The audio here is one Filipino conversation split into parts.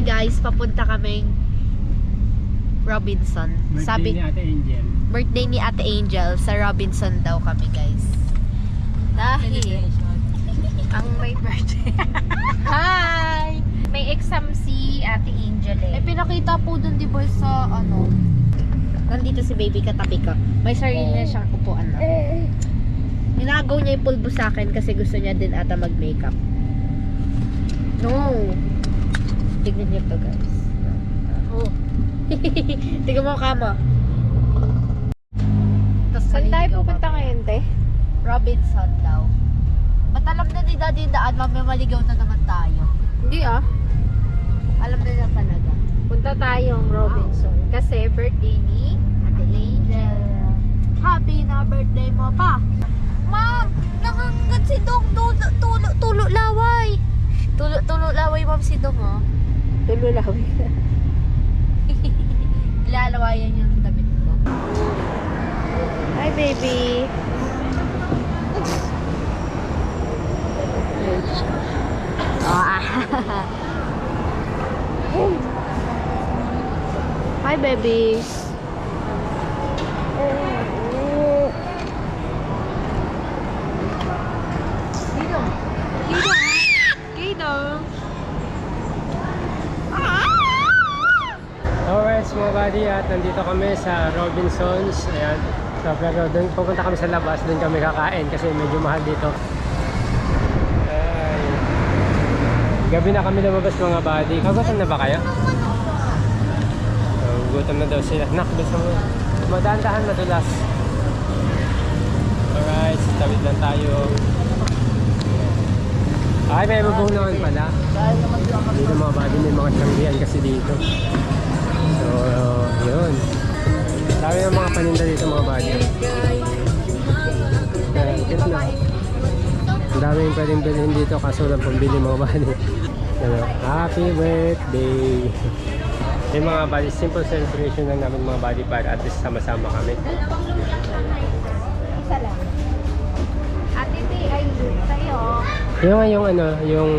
kami guys, papunta kaming Robinson. Birthday ni Ate Angel. Birthday ni Ate Angel. Sa Robinson daw kami guys. Dahil ang may birthday. Hi! May exam si Ate Angel eh. Pinakita po dun di ba sa ano. Nandito si baby katabi ko. May sarili na siyang upuan na. Ninagaw niya yung pulbo sa akin kasi gusto niya din ata mag-makeup. No! Tignan niyo to guys. Oh. Tignan mo kama. Saan tayo pupunta ngayon, te? Robinson daw. Ba't alam na ni Daddy yung daan? Mamaya maligaw na naman tayo. Hindi ah. Alam na niya talaga. Punta tayong Robinson. Kasi birthday ni Ate Angel. Happy na birthday mo pa. Ma'am! Nakanggat si Dong. Tulo laway. Tulo laway ma'am si Dong oh. Tululawi. Lalawayan yung damit ko. Hi, baby. Hi, baby. Alright mga buddy, at nandito kami sa Robinsons. Ayan. So, pero doon pupunta kami sa labas, doon kami kakain kasi medyo mahal dito. Ay. Gabi na kami lumabas mga buddy. Kagutom na ba kayo? Gutom na daw sila. Nak, gusto mo. Madahan-dahan madulas. Alright, tawid lang tayo. Ay, may bubong naman pala. Dito mga buddy, may mga tanggihan kasi dito. So, yun. Dami ng mga paninda dito mga buddy. Cute na. Ang dami yung pwedeng bilhin dito kaso lang pambili mga buddy. Happy birthday! Yung mga buddy, simple celebration lang namin mga buddy para at least sama-sama kami. Isa lang. Ate T, ay sa'yo. Yung ano, yung...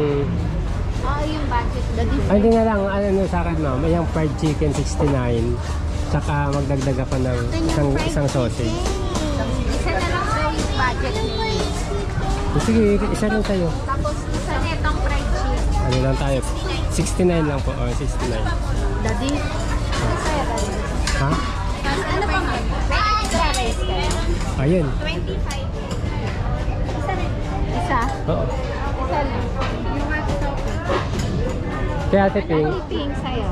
Yung budget. Ay, hindi na lang, ano sa akin ma'am, yung fried chicken 69. Tsaka magdagdag ako ng isang sausage. Isa na lang sa yung budget niyo. Sige, isa lang sa'yo. Tapos isa netong fried chicken. Ano lang tayo? 69 lang po, 69. Daddy? Sa'yo, Daddy. Ha? Ano bang may extra rice kayo? Ayun. 25. Isa rin. Isa? Oo. Isa lang. Yung hot sauce. Kaya Ate Ping, Ano piping sa'yo?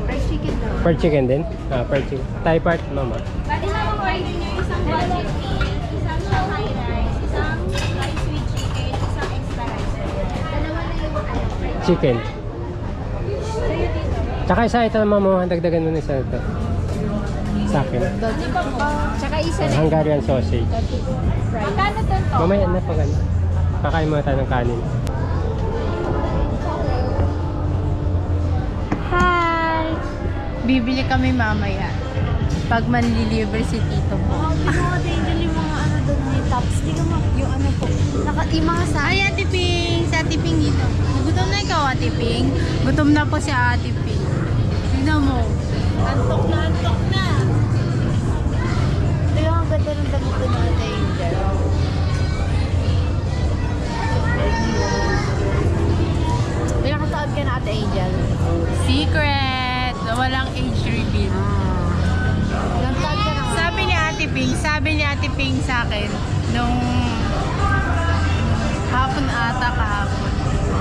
Fried chicken daw. fried chicken din? Fried chicken. Thai part, mama. Bali na mo fried niyo isang budget meal, isang Shanghai rice, isang rice with chicken, isang extra rice. Dalawa na yung fried Chicken. Sa'yo dito. Tsaka isa ito naman mo, dagdagan mo na isa ito. Sa akin. Tsaka isa na. Hungarian sausage. Magkano to? Mamaya na pag ano. Kakain muna tayo ng kanin. Hi! Bibili kami mamaya. Pag manlilibre si Tito mo. Yung mga ano doon ni tops. Tingnan mo. Yung ano po. Yung mga sa... Ay, Ate Ping! Si Ate Ping dito. Gutom na ikaw, Ate Ping. Gutom na po si Ate Ping. Tignan mo. Antok na, antok na. Ito yung ang ganda ng damit ko na Ate Angel. Pinakataon ka na Ate Angel. Secret! Walang age reveal. Pinakataon ka na. Sabi ni Ate Ping sa akin, nung hapon ata kahapon.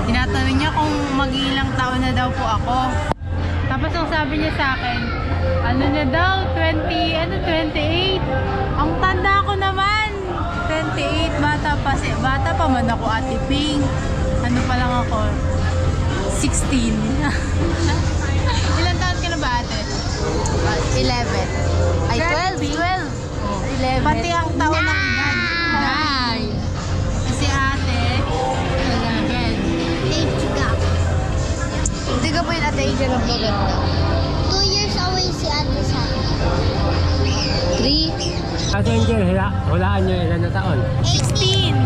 Tinatanong niya kung mag-ilang taon na daw po ako. Tapos ang sabi niya sa akin, ano na daw, 28. Ang tanda ko naman, 28, bata pa man ako Ate Ping. Ano pa lang ako, 16. Ilan taon ka na ba ate? 11. Ay, 12. 11. Pati ang taon ng edad. Nine. Kasi ate, 11. Age gap. Hindi ka po yung Ate Angel ang maganda. 2 years away si Ate Sam. 3. Ate Angel, hulaan nyo ilan na taon? 16.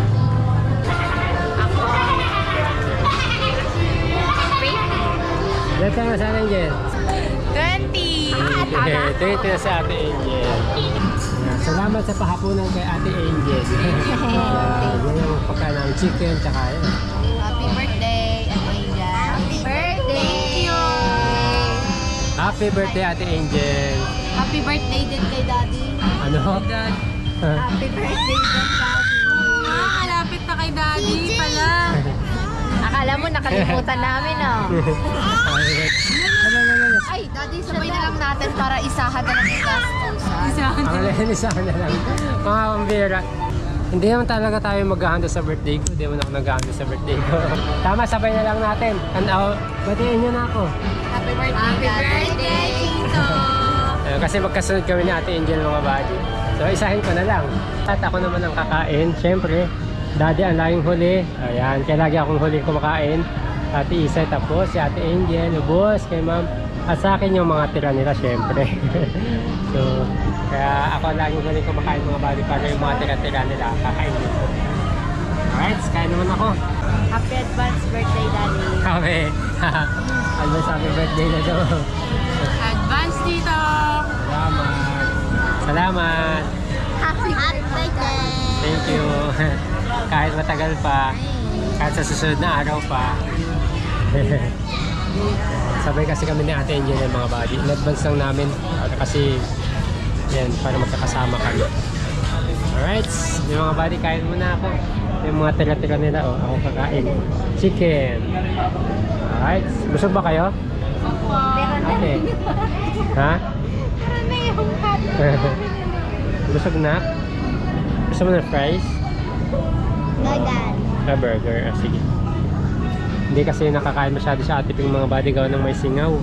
Ilan na sa Ate Angel? 20! Okay, 20 na sa Ate Angel. Ayan, salamat sa pahapunan kay Ate Angel. Yan yung pagkain ng chicken, tsaka yan. Happy birthday, Ate Angel. Happy birthday! Happy birthday, Ate Angel. Happy birthday din kay Daddy. Ano? Happy birthday din, Daddy. Malapit na kay Daddy pala. Akala mo nakalimutan namin, oh. Ano? Ay, Daddy, sabay na lang natin para isahan na lang yung gastusan. Ang alinisan na lang. Mga pambira. Hindi naman talaga tayo maghahanda sa birthday ko. Hindi naman ako naghahanda sa birthday ko. Tama, sabay na lang natin. Batiin nyo na ako. Happy birthday, Happy birthday, Tito! Kasi magkasunod kami ni Ate Angel mga buddy. So isahin ko na lang. At ako naman ang kakain. Siyempre, Daddy ang laging huli. Ayan, kaya lagi akong huli kumakain. Ate Isa, tapos si Ate Angel, ubos, kay Ma'am. At sa akin yung mga tira nila, siyempre. So, kaya ako ang laging huli kumakain mga buddy para yung mga tira-tira nila kakain dito. Alright, kain naman ako. Happy advance birthday, Daddy. Happy. Advance happy birthday na daw. Advance dito! Salamat. Happy birthday. Thank you. Kahit matagal pa, kahit sa susunod na araw pa. Sabay kasi kami ni Ate Angel ng mga buddy. In advance lang namin kasi yan, para magkakasama kami. Alright, yung mga buddy, kain muna ako. Yung mga tira-tira nila, ako kakain. Chicken. Alright, busog ba kayo? Okay. Ha? Busog na? Gusto mo na fries? Gagan. Burger. Sige. Hindi kasi nakakain masyado sa Ate Ping mga buddy gawa ng may singaw.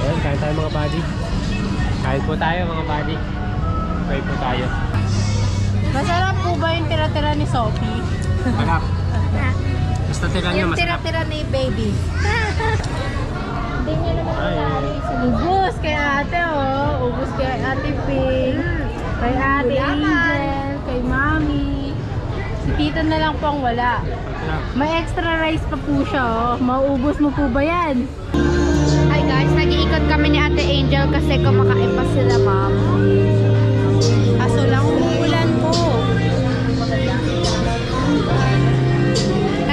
Ayan, kain tayo mga buddy. Kain po tayo mga buddy. Pray po tayo. Masarap po ba yung tira-tira ni Sophie? Masarap. Basta tira niya Yung masarap. tira-tira ni Baby. Ubus kay ate, oh. Ubus kay Ate Pink. Kay Ate Angel. Kay Mami. Si Tito na lang po ang wala. Masarap. May extra rice pa po siya, oh. Mauubos mo po ba yan? Hi guys, nag-iikot kami ni Ate Angel kasi kumakain pa sila, Ma'am. Kaso lang umuulan po.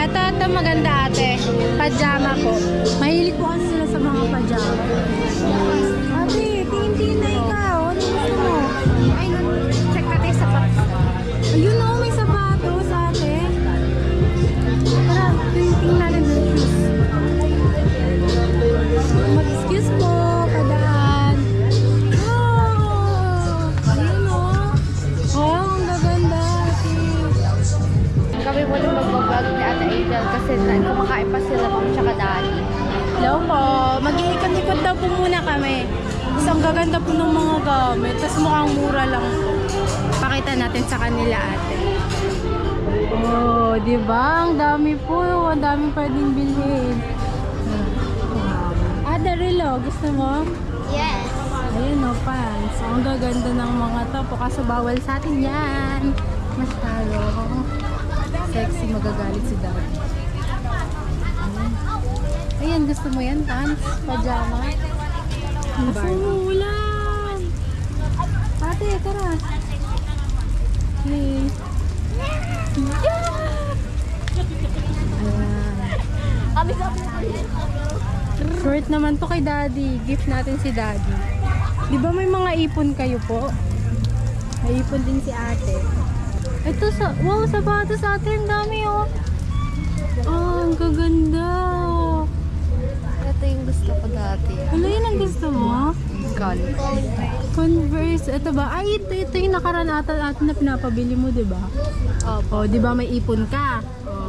Ito maganda ate. Pajama po. Mahilig po kasi sila sa mga pajama. Ate, tingin-tingin na ikaw. Ano gusto mo? Ay, check natin sa sapatos. Ayun o, may sapatos ate. Tara, tingin natin yung shoes. Mag-excuse po, padaan. Oh! Ayun o. Oh, ang gaganda ate. Kami muna mag-vlog ni Ate Angel kasi kumakain pa sila, Ma'am, tsaka Daddy. Hello po. Mag-iikot-ikot daw po muna kami. Tapos ang gaganda po ng mga gamit. Tapos mukhang mura lang po. Pakita natin sa kanila ate. Oh, di ba? Ang dami po. Ang daming pwedeng bilhin. Ada relo, gusto mo? Yes. Ayun o, pants. Ang gaganda ng mga to po. Kaso bawal sa atin yan. Masyado. Sexy, magagalit si Daddy. Ayan, gusto mo yan, pants? Pajama? Gusto mo, ulan! Ate, tara! Hey! Short naman to kay Daddy. Gift natin si Daddy. Di ba may mga ipon kayo po? May ipon din si ate. Ito sa... Wow, sapatos sa ate. Ang dami oh. Oh, ang gaganda. Ito yung gusto ko dati. Ano yun ang gusto mo? Converse. Ito ba? Ay, ito yung nakaraan atin na pinapabili mo, di ba? Opo. Oh, di ba may ipon ka? Oh.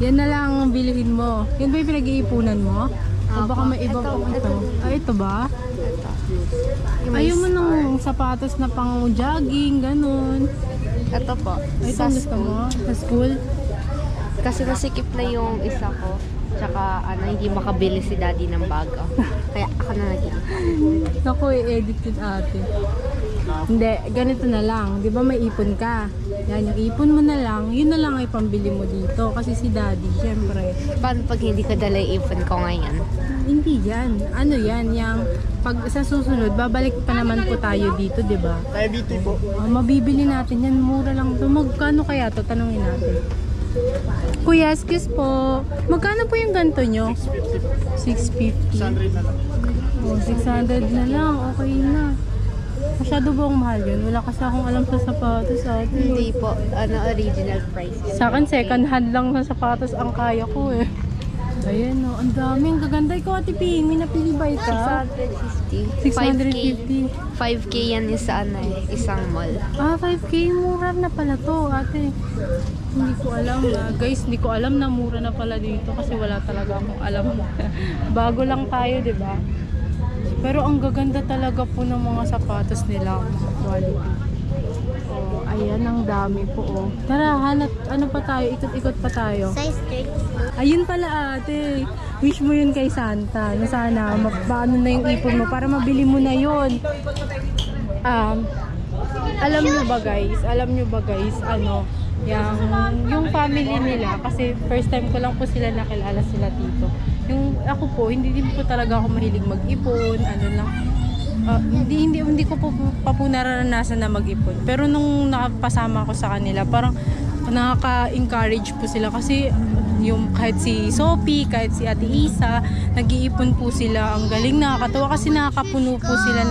Yan na lang ang bilhin mo. Yan ba yung pinag-iipunan mo? O baka may iba Ito, pang ito? Ay, ito ba? Yung Ayaw mo star. ng sapatos na pang jogging, ganun. Ito po. Ay, ito ang gusto mo? Sa school? Kasi masikip na yung isa ko. Tsaka hindi makabili si Daddy ng bag. Oh. Kaya ako na nag-iipon. Naku, i-edit yun ate. Hindi, ganito na lang. Di ba may ipon ka? Yan, yung ipon mo na lang, yun na lang ay pambili mo dito. Kasi si daddy, syempre, Paano pag hindi ko dala yung ipon ko ngayon? hindi yan. Ano yan, yung pag sa susunod, babalik pa naman po tayo dito, di ba? Tayo dito po. Mabibili natin yan, mura lang to. Magkano kaya to? Tanungin natin. Kuya, excuse po. Magkano po yung ganito nyo? 650. 100 na lang. Oh, 600 na lang. Okay na. Masyado bang mahal yun? Wala kasi akong alam sa sapatos ate. Hindi po. Original price. Sa akin, second hand lang na sapatos ang kaya ko eh. Ayan o, ang dami. Ang gaganda. Ikaw ate Ping, may napili ba ika? 650. 650. 5K yan yung sa isang mall. Ah, 5K. Mura na pala to ate. Hindi ko alam guys, hindi ko alam na mura na pala dito kasi wala talaga akong alam. Bago lang tayo, 'di ba? Pero ang gaganda talaga po ng mga sapatos nila, mga quality. Oh, ayan ang dami po oh. Tara, hanap ano pa tayo? Ikot-ikot pa tayo. Size 32. Ayun pala ate. Wish mo yun kay Santa. Na sana mapaano na yung ipon mo para mabili mo na yun. Alam nyo ba guys, ano, yung family nila, kasi first time ko lang po sila nakilala sila dito. Yung ako po, hindi din po talaga ako mahilig mag-ipon, ano lang. Hindi ko pa po nararanasan na mag-ipon. Pero nung nakapasama ko sa kanila, parang nakaka-encourage po sila kasi yung kahit si Sophie, kahit si Ate Isa, nag-iipon po sila. Ang galing, nakakatawa kasi nakakapuno po sila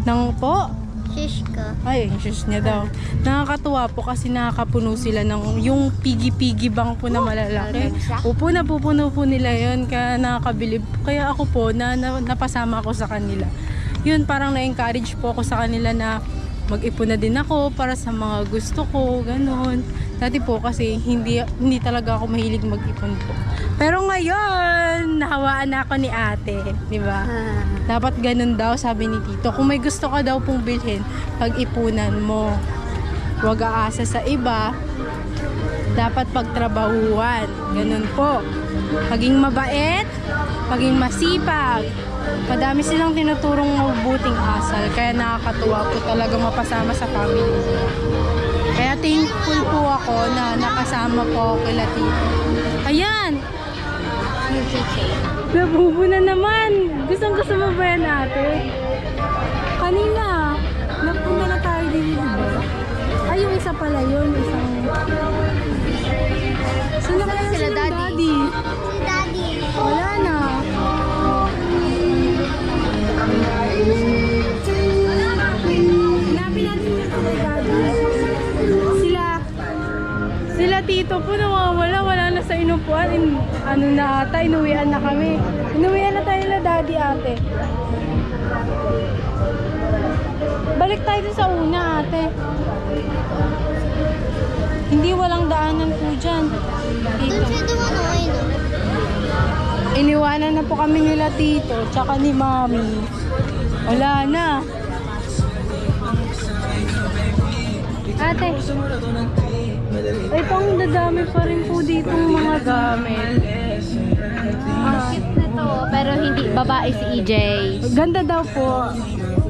ng po. Shish ka. Ay, shush niya daw. Nakakatuwa po kasi nakakapuno sila ng yung piggy bank po na malalaki. Upo na pupuno po nila yun, kaya nakakabilib. Kaya ako po, napasama ako sa kanila. Yun, parang na-encourage po ako sa kanila na mag-ipon na din ako para sa mga gusto ko, ganun. Dati po kasi hindi talaga ako mahilig mag-ipon po. Pero ngayon, nahawaan na ako ni ate, di ba? Dapat ganun daw, sabi ni Tito. Kung may gusto ka daw pong bilhin, pag-ipunan mo. Huwag aasa sa iba. Dapat pagtrabahuan. Ganun po. Maging mabait, maging masipag. Madami silang tinuturong mabuting asal. Kaya nakakatuwa po talaga mapasama sa family nila. Kaya thankful po ako na nakasama po ako kila Tito. Ayan! Nabubo na naman! Gusto mo ba yan ate? Kanina, napunta na tayo dito, diba? Ay, yung isa pala yun, isang... Saan na kaya Sila si daddy? Si Daddy. Wala na. Hanapin natin yung kay daddy. Sila Tito po nawawala. Wala na sa inupuan. Ano na ata, inuwian na kami. Inuwian na tayo na daddy ate. Balik tayo dun sa una ate. Hindi, walang daanan po dyan. Tito. Doon siya dumano ngayon. Iniwanan na po kami nila Tito, tsaka ni Mami. Wala na. Ate, ito ang dadami pa rin po dito ng mga gamit. Cute na to, pero hindi babae si EJ. Ganda daw po.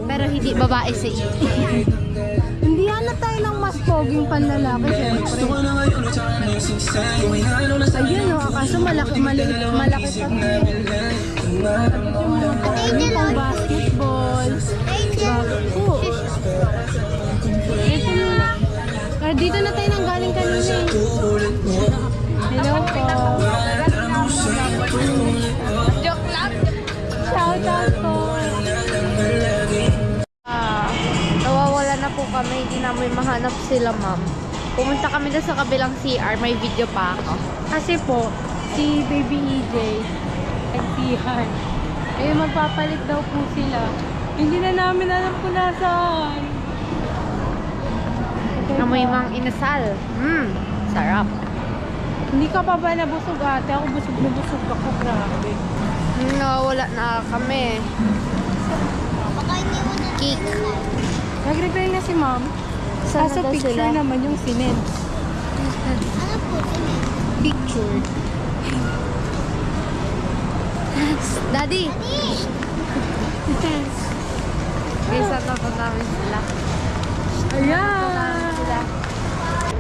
Pero hindi babae si EJ. Hindi hanap tayo ng mas poging panlalaki, syempre. Ayun o, kaso malaki pa. Ano pang basketball? Oo. Ito na. Dito na tayo nang galing kanina eh. Hello po. Joke lang. Shout out po. Nawawala na po kami. Hindi namin mahanap sila, ma'am. Pumunta kami na sa kabilang CR. May video pa ako. Kasi po, si Baby EJ nag-CR. Eh, magpapalit daw po sila. Hindi na namin alam kung nasaan. Amoy mang inasal. Sarap. Hindi ka pa ba nabusog ate? Ako busog na busog ako. Grabe. Nawawala na kami. Baka hindi mo na Cake. Nag-reply na si ma'am. Saan Kaso na daw picture sila? naman yung sinend. Ano po? Picture. Daddy. Guys, natakot namin sila. Ayan! Sila.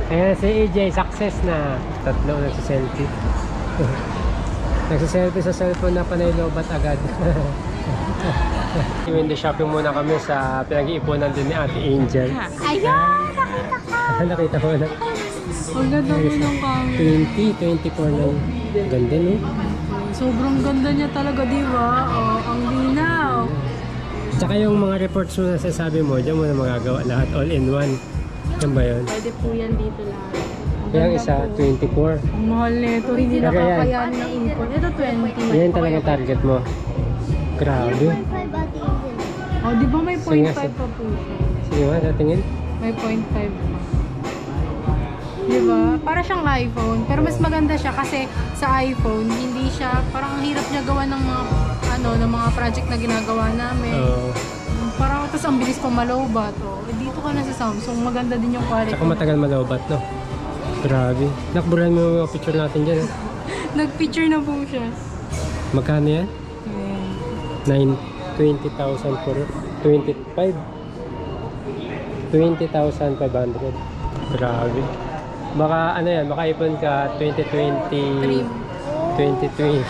Ayan si AJ, success na. Tatlo nagsiselfie. Nagsiselfie sa cellphone na panay lobat agad. Window shopping muna kami sa pinag-iipunan din ni Ate Angel. Ayun! Nakita ko! Nakita ko na. Ang ganda po ng camera. 2024 na. Ganda no? Sobrang ganda niya talaga, di ba? Oh, ang linaw. Tsaka yung mga reports mo na sasabi mo, dyan mo na magagawa lahat all in one. Yan ba yun? Pwede po yan dito lahat. Ang Yung ganda isa, po. 24. Ang mahal nito, hindi Pero yan. nakakayanin ng import. Ito 20. Yan talagang target mo. Grabe. 5 Ate Angel. Oh, di ba may Sige nga, 0.5 pa po siya? Sige nga, tatingin. May 0.5 pa. Di ba? Para siyang iPhone. Pero mas maganda siya kasi sa iPhone, hindi siya, parang ang hirap niya gawa ng mga, ng mga project na ginagawa namin. Oo. Parang tapos ang bilis pa malowbat. Oh. Eh, dito ka na sa Samsung, maganda din yung quality. Tsaka matagal malawbat, no? Grabe. Nakburan mo yung mga picture natin dyan. Eh. Nag-picture na po siya. Magkano yan? Ayan. 20,000 per 25. 20,500. Grabe. Baka ano yan, baka ipon ka 2020, 2030.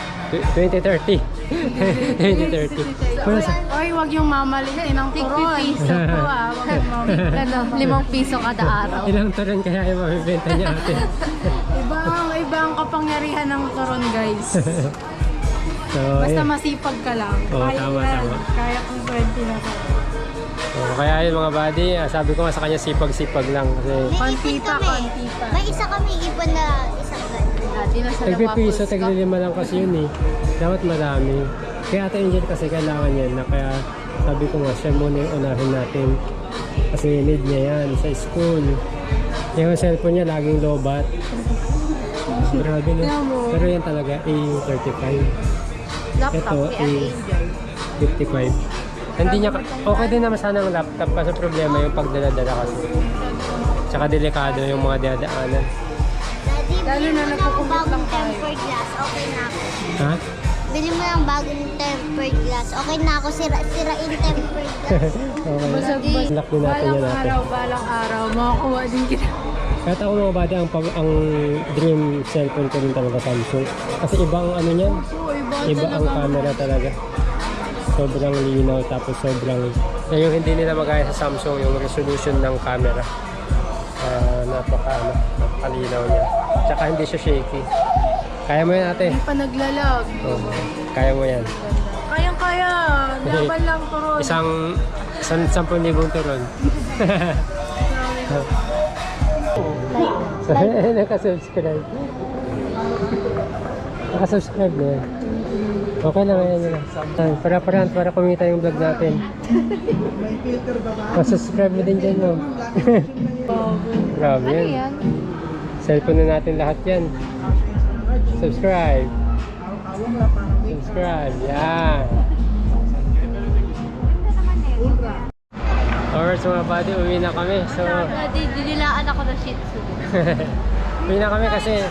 2030. 2030. Pero sa, Oy, wag yung mamalitin ng turon. Isa po ah, wag yung mamalitin. Ano, 5 piso kada araw. ilang turon kaya yung mabibenta niya ate? Iba ang kapangyarihan ng turon, guys. So, Basta ayun. masipag ka lang. Oo, Kaya tama, yan. tama. Kaya kung 20 na ka. So, kaya yun mga buddy, sabi ko nga sa kanya sipag-sipag lang kasi May Konti ipon pa, kami. konti pa. May isa kami ipon na isang ganyan. Dati na sa tagpipiso, Waffles Cup. taglilima lang kasi yun eh. Dapat marami. Kaya Ate Angel kasi kailangan yan na kaya sabi ko nga siya muna yung unahin natin. Kasi need niya yan sa school. Yung cellphone niya laging lobat. Grabe no. Pero yan talaga A35. Laptop Ito, ni Ate Angel. 55. Hindi niya, okay din naman sana ang laptop kasi problema yung pagdala-dala kasi. Tsaka delikado yung mga dadaanan. Daddy, Lalo bili na mo ng nagkukumit bagong lang tayo. tempered glass. Okay na ako. Ha? Bili mo ng bagong tempered glass. Okay na ako. Sirain tempered glass. Okay. Basag-basag. Lock din natin yan natin. Balang araw, makakuha din kita. Kahit ako mga bata, ang dream cellphone ko rin talaga Samsung. Kasi iba ang ano niyan, Oo, iba ang camera talaga. Sobrang linaw tapos sobrang... yung hindi nila magaya sa Samsung, yung resolution ng camera. Napakalinaw niya. Tsaka hindi siya shaky. Kaya mo yan ate. Hindi pa naglalag. Oh, kaya mo yan. Kayang-kaya. Laban lang turon. Isang 10,000 turon. Naka-subscribe. Naka-subscribe na yan. Okay lang, ayan yun lang. Para kumita yung vlog natin. Subscribe mo din dyan, no? Grabe yan. Yan. Cellphone na natin lahat yan. Subscribe. Subscribe, yan. Alright, so mga buddy, uwi na kami. So, Dinilaan ako ng Shih Tzu. uwi na kami kasi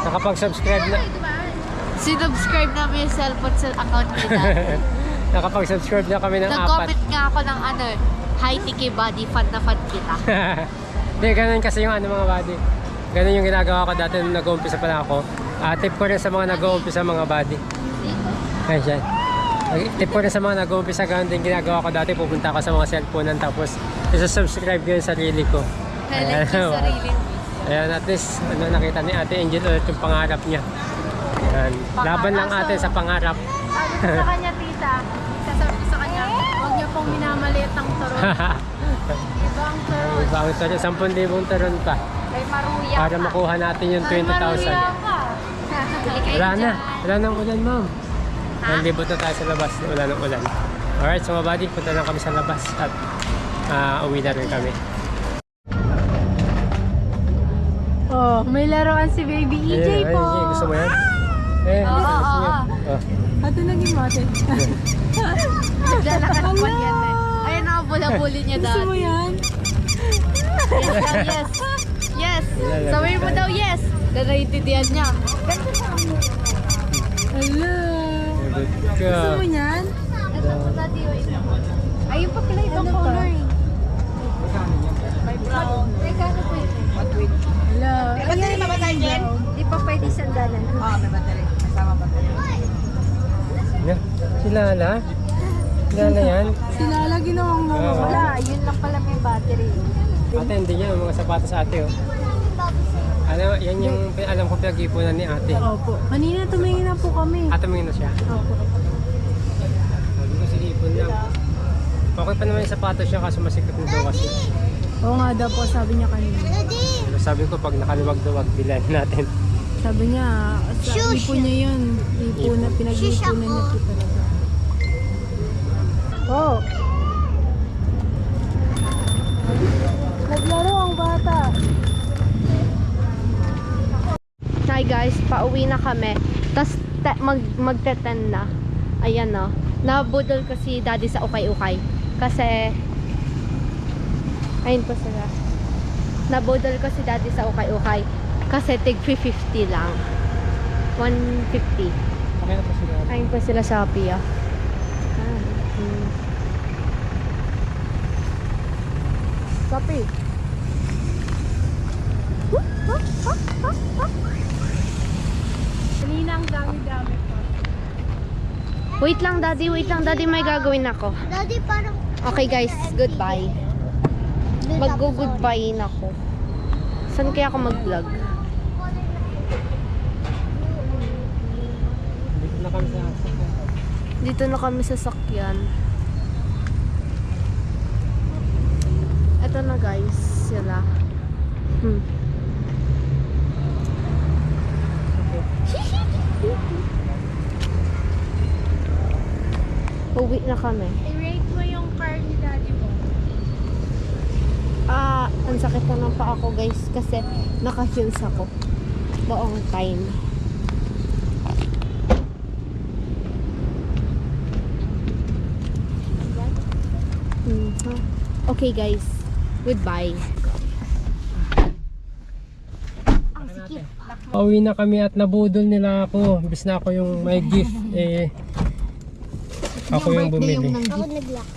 nakapag-subscribe na. Sinubscribe namin yung cellphone sa account nila. Nakapag-subscribe na kami ng 4. Nag-comment nga ako ng hi Tiki Buddy, fan na fan kita. Hindi, ganun kasi yung mga buddy. Ganun yung ginagawa ko dati nung nag-uumpisa pa lang ako. Tip ko rin sa mga nag-uumpisa mga buddy. Ayun siya. Tip ko rin sa mga nag-uumpisa, ganun din ginagawa ko dati. Pupunta ako sa mga cellphone tapos isa-subscribe ko yung sarili ko. Highlight yung sarili mo. Ayan, at least nakita ni Ate Angel ulit yung pangarap niya. Ayan. Laban lang ate sa pangarap. Sa kanya, tita. Sasabi ko sa kanya, huwag niya pong minamaliit ng turon. Ibang turon. Ibang turon, 10,000 turon pa. Kay Maruya Para makuha natin yung 20,000. Wala na. Wala nang ulan, ma'am. Nalibot na tayo sa labas. Wala nang ulan. Alright, so mga buddy, punta lang kami sa labas at uwi na rin kami. Oh, may laruan si Baby EJ po. EJ, gusto mo yan? Gusto niya. Oh. Ato naging mate. Naglalakad pa yan eh. Ayun na, bula-buli niya dati. Gusto mo yan? Yes. Yes. Sabihin mo daw yes. Naraintindihan niya. Hello. Good Gusto ka. mo yan? Ayun pa pala itong color. May brown. Regalo po ito. Hello. May battery ba tayo dyan? Di pa pwede sandalan. Oo, may battery. Kasama battery. Yan. Si Lala. Si Lala yan. Sila lagi nawang Oo. Wala, yun lang pala may battery. Ate, hindi yan. Mga sapatos sa ate, oh. Alam, yan yung alam ko pinag-ipunan ni ate. Opo. Kanina tumingin na po kami. Ate, mo na siya. Opo. Sabi ko, sige, ipon lang. Okay pa naman yung sapatos siya kaso masikip na daw kasi. Oo nga daw po, sabi niya kanina. Pero sabi ko, pag nakaluwag-duwag, bilan natin. Sabi niya, sa Shush! ipon niya yun. Ipon, pinag-ipunan niya po talaga. Oh! Naglaro ang bata. Hi guys, pauwi na kami. Tapos magte-10 na. Ayan no. Nabudol ko si daddy sa ukay-ukay. Kasi, ayun po sila. Nabudol ko si daddy sa ukay-ukay. Kasi tig 350 lang. 150. Okay na po sila. Ayun po sila sa Shopee ah. Shopee. Kanina ang dami-dami pa. Wait lang daddy, may gagawin ako. Daddy, parang... Okay guys, goodbye. Mag-goodbye na ako. Saan kaya ako mag-vlog? Dito na kami sa sakyan. Dito na kami sa sakyan. Ito na guys, sila. Uwi na kami. I-rate mo yung car ni daddy mo. Ang sakit na ng paa ko guys kasi naka-heels ako buong time. Okay guys, goodbye. Pauwi na kami at nabudol nila ako. Imbis na ako yung may gift, ako yung bumili. Ako nag-lock.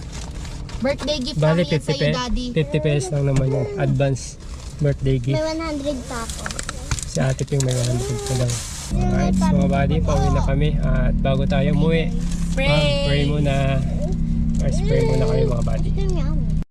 Birthday gift Bali, namin yan sa'yo, daddy. 50 pesos lang naman yung advance birthday May gift. 100 pa ako. Si ate yung may 100 pa lang. Alright, so mga buddy, pauwi na kami. At bago tayo umuwi, pray muna. Pray muna kami mga buddy. Ito niya.